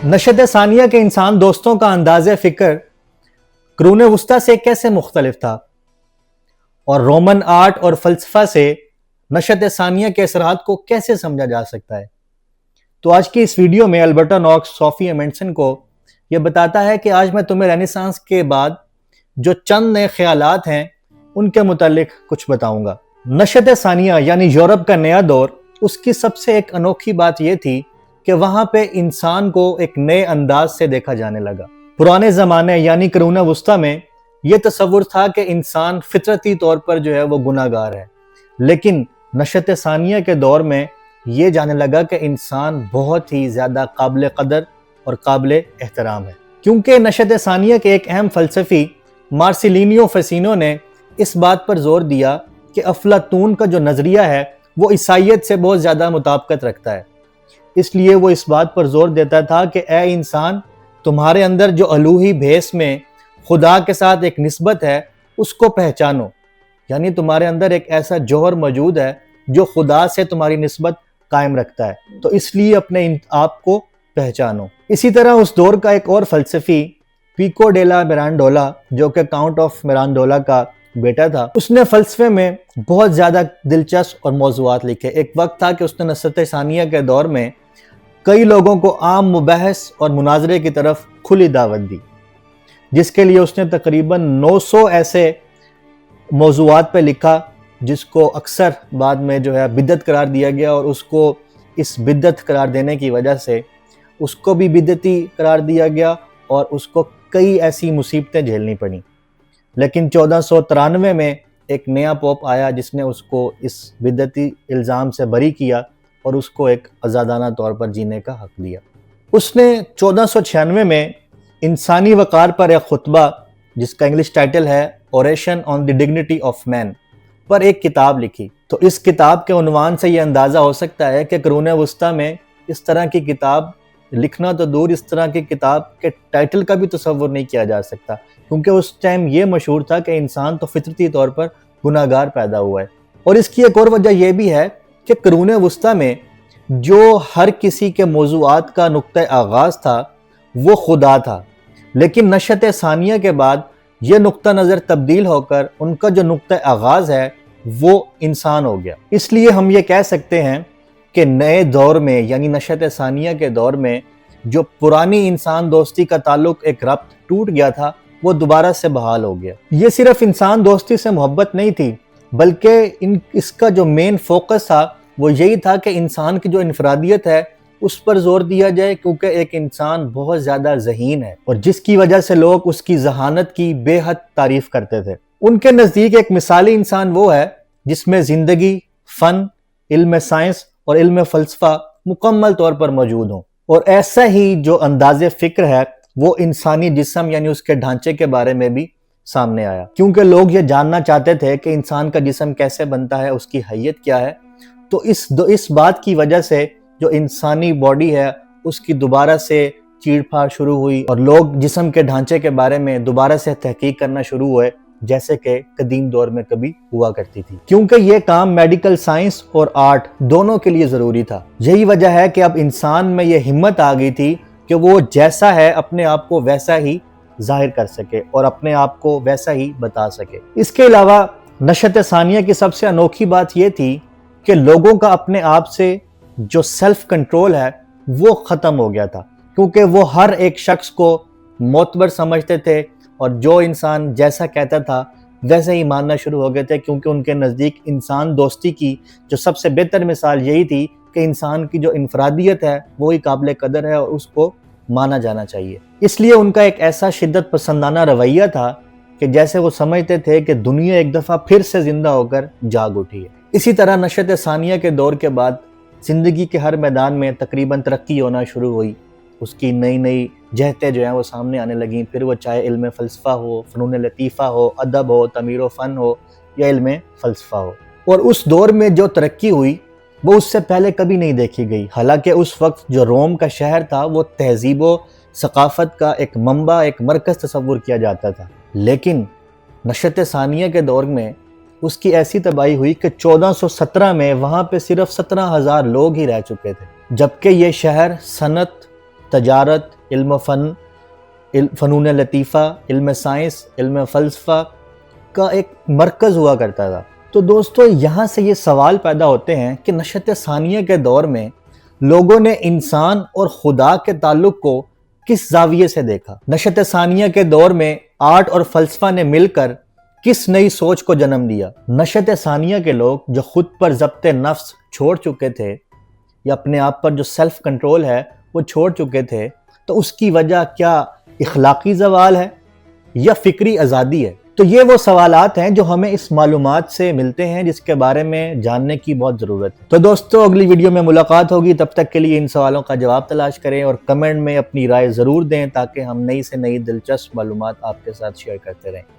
نشت ثانیہ کے انسان دوستوں کا انداز فکر قرون وسطی سے کیسے مختلف تھا اور رومن آرٹ اور فلسفہ سے نشت ثانیہ کے اثرات کو کیسے سمجھا جا سکتا ہے؟ تو آج کی اس ویڈیو میں البرٹا نوکس صوفی ایمنڈسن کو یہ بتاتا ہے کہ آج میں تمہیں رینیسانس کے بعد جو چند نئے خیالات ہیں ان کے متعلق کچھ بتاؤں گا۔ نشت ثانیہ یعنی یورپ کا نیا دور، اس کی سب سے ایک انوکھی بات یہ تھی کہ وہاں پہ انسان کو ایک نئے انداز سے دیکھا جانے لگا۔ پرانے زمانے یعنی قرون وسطی میں یہ تصور تھا کہ انسان فطرتی طور پر جو ہے وہ گناہگار ہے، لیکن نشت ثانیہ کے دور میں یہ جانے لگا کہ انسان بہت ہی زیادہ قابل قدر اور قابل احترام ہے، کیونکہ نشت ثانیہ کے ایک اہم فلسفی مارسیلینیو فیسینو نے اس بات پر زور دیا کہ افلاطون کا جو نظریہ ہے وہ عیسائیت سے بہت زیادہ مطابقت رکھتا ہے۔ اس لیے وہ اس بات پر زور دیتا تھا کہ اے انسان، تمہارے اندر جو الوہی بھیس میں خدا کے ساتھ ایک نسبت ہے اس کو پہچانو، یعنی تمہارے اندر ایک ایسا جوہر موجود ہے جو خدا سے تمہاری نسبت قائم رکھتا ہے، تو اس لیے اپنے آپ کو پہچانو۔ اسی طرح اس دور کا ایک اور فلسفی پیکو ڈیلا میرانڈولا، جو کہ کاؤنٹ آف میرانڈولا کا بیٹا تھا، اس نے فلسفے میں بہت زیادہ دلچسپ اور موضوعات لکھے۔ ایک وقت تھا کہ اس نے نشت ثانیہ کے دور میں کئی لوگوں کو عام مباحث اور مناظرے کی طرف کھلی دعوت دی، جس کے لیے اس نے تقریباً 900 ایسے موضوعات پہ لکھا، جس کو اکثر بعد میں جو ہے بدعت قرار دیا گیا، اور اس کو اس بدعت قرار دینے کی وجہ سے اس کو بھی بدعتی قرار دیا گیا اور اس کو کئی ایسی مصیبتیں جھیلنی پڑیں۔ لیکن 1493 میں ایک نیا پوپ آیا جس نے اس کو اس بدعتی الزام سے بری کیا اور اس کو ایک آزادانہ طور پر جینے کا حق دیا۔ اس نے 1496 میں انسانی وقار پر ایک خطبہ، جس کا انگلش ٹائٹل ہے oration on the dignity of man, پر ایک کتاب لکھی۔ تو اس کتاب کے عنوان سے یہ اندازہ ہو سکتا ہے کہ قرون وسطی میں اس طرح کی کتاب لکھنا تو دور، اس طرح کی کتاب کے ٹائٹل کا بھی تصور نہیں کیا جا سکتا، کیونکہ اس ٹائم یہ مشہور تھا کہ انسان تو فطرتی طور پر گناہگار پیدا ہوا ہے۔ اور اس کی ایک اور وجہ یہ بھی ہے کہ قرون وسطی میں جو ہر کسی کے موضوعات کا نقطہ آغاز تھا وہ خدا تھا، لیکن نشت ثانیہ کے بعد یہ نقطہ نظر تبدیل ہو کر ان کا جو نقطہ آغاز ہے وہ انسان ہو گیا۔ اس لیے ہم یہ کہہ سکتے ہیں کہ نئے دور میں یعنی نشت ثانیہ کے دور میں جو پرانی انسان دوستی کا تعلق، ایک ربط ٹوٹ گیا تھا، وہ دوبارہ سے بحال ہو گیا۔ یہ صرف انسان دوستی سے محبت نہیں تھی، بلکہ اس کا جو مین فوکس تھا وہ یہی تھا کہ انسان کی جو انفرادیت ہے اس پر زور دیا جائے، کیونکہ ایک انسان بہت زیادہ ذہین ہے اور جس کی وجہ سے لوگ اس کی ذہانت کی بے حد تعریف کرتے تھے۔ ان کے نزدیک ایک مثالی انسان وہ ہے جس میں زندگی، فن، علم سائنس اور علم فلسفہ مکمل طور پر موجود ہوں، اور ایسا ہی جو انداز فکر ہے وہ انسانی جسم یعنی اس کے ڈھانچے کے بارے میں بھی سامنے آیا، کیونکہ لوگ یہ جاننا چاہتے تھے کہ انسان کا جسم کیسے بنتا ہے، اس کی حیت کیا ہے۔ تو اس بات کی وجہ سے جو انسانی باڈی ہے اس کی دوبارہ سے چیڑ پھاڑ شروع ہوئی اور لوگ جسم کے ڈھانچے کے بارے میں دوبارہ سے تحقیق کرنا شروع ہوئے، جیسے کہ قدیم دور میں کبھی ہوا کرتی تھی، کیونکہ یہ کام میڈیکل سائنس اور آرٹ دونوں کے لیے ضروری تھا۔ یہی وجہ ہے کہ اب انسان میں یہ ہمت آ گئی تھی کہ وہ جیسا ہے اپنے آپ کو ویسا ہی ظاہر کر سکے اور اپنے آپ کو ویسا ہی بتا سکے۔ اس کے علاوہ نشت ثانیہ کی سب سے انوکھی بات یہ تھی کہ لوگوں کا اپنے آپ سے جو سیلف کنٹرول ہے وہ ختم ہو گیا تھا، کیونکہ وہ ہر ایک شخص کو معتبر سمجھتے تھے اور جو انسان جیسا کہتا تھا ویسے ہی ماننا شروع ہو گئے تھے، کیونکہ ان کے نزدیک انسان دوستی کی جو سب سے بہتر مثال یہی تھی کہ انسان کی جو انفرادیت ہے وہی قابل قدر ہے اور اس کو مانا جانا چاہیے۔ اس لیے ان کا ایک ایسا شدت پسندانہ رویہ تھا کہ جیسے وہ سمجھتے تھے کہ دنیا ایک دفعہ پھر سے زندہ ہو کر جاگ اٹھی ہے۔ اسی طرح نشت ثانیہ کے دور کے بعد زندگی کے ہر میدان میں تقریباً ترقی ہونا شروع ہوئی، اس کی نئی نئی جہتیں جو ہیں وہ سامنے آنے لگیں، پھر وہ چاہے علم فلسفہ ہو، فنون لطیفہ ہو، ادب ہو، تعمیر و فن ہو یا علم فلسفہ ہو۔ اور اس دور میں جو ترقی ہوئی وہ اس سے پہلے کبھی نہیں دیکھی گئی، حالانکہ اس وقت جو روم کا شہر تھا وہ تہذیب و ثقافت کا ایک منبع، ایک مرکز تصور کیا جاتا تھا، لیکن نشت ثانیہ کے دور میں اس کی ایسی تباہی ہوئی کہ 1417 میں وہاں پہ صرف 17,000 لوگ ہی رہ چکے تھے، جبکہ یہ شہر صنعت تجارت، علم فن، فنون لطیفہ، علم سائنس، علم فلسفہ کا ایک مرکز ہوا کرتا تھا۔ تو دوستو یہاں سے یہ سوال پیدا ہوتے ہیں کہ نشأۃ ثانیہ کے دور میں لوگوں نے انسان اور خدا کے تعلق کو کس زاویے سے دیکھا؟ نشأۃ ثانیہ کے دور میں آرٹ اور فلسفہ نے مل کر کس نئی سوچ کو جنم دیا؟ نشأۃ ثانیہ کے لوگ جو خود پر ضبط نفس چھوڑ چکے تھے یا اپنے آپ پر جو سیلف کنٹرول ہے وہ چھوڑ چکے تھے، تو اس کی وجہ کیا اخلاقی زوال ہے یا فکری آزادی ہے؟ تو یہ وہ سوالات ہیں جو ہمیں اس معلومات سے ملتے ہیں جس کے بارے میں جاننے کی بہت ضرورت ہے۔ تو دوستو اگلی ویڈیو میں ملاقات ہوگی، تب تک کے لیے ان سوالوں کا جواب تلاش کریں اور کمنٹ میں اپنی رائے ضرور دیں تاکہ ہم نئی سے نئی دلچسپ معلومات آپ کے ساتھ شیئر کرتے رہیں۔